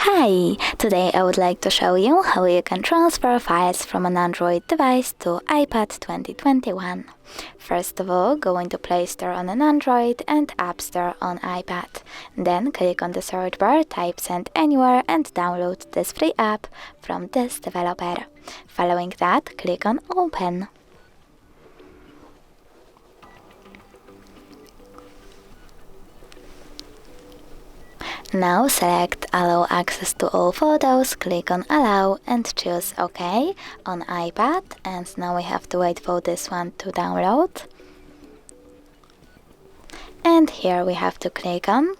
Hi! Today I would like to show you how you can transfer files from an Android device to iPad 2021. First of all, go into Play Store on an Android and App Store on iPad. Then click on the search bar, type Send Anywhere and download this free app from this developer. Following that, click on Open. Now select Allow access to all photos, click on Allow and choose OK on iPad, and now we have to wait for this one to download. And here we have to click on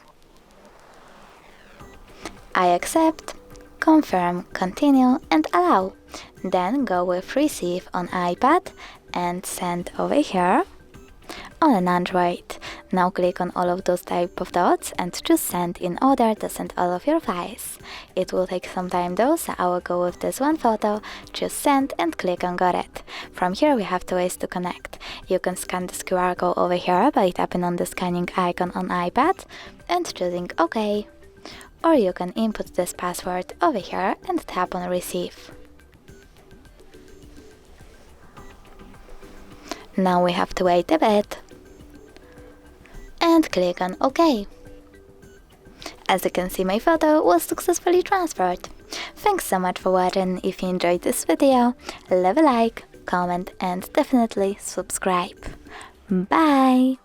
I accept, confirm, continue and allow. Then go with Receive on iPad and Send over here on an Android. Now click on all of those type of dots and choose Send in order to send all of your files. It will take some time though, so I will go with this one photo, choose Send and click on Got it. From here we have two ways to connect. You can scan this QR code over here by tapping on the scanning icon on iPad and choosing OK. Or you can input this password over here and tap on Receive. Now we have to wait a bit and click on OK. As you can see, my photo was successfully transferred. Thanks so much for watching. If you enjoyed this video, leave a like, comment and definitely subscribe. Bye!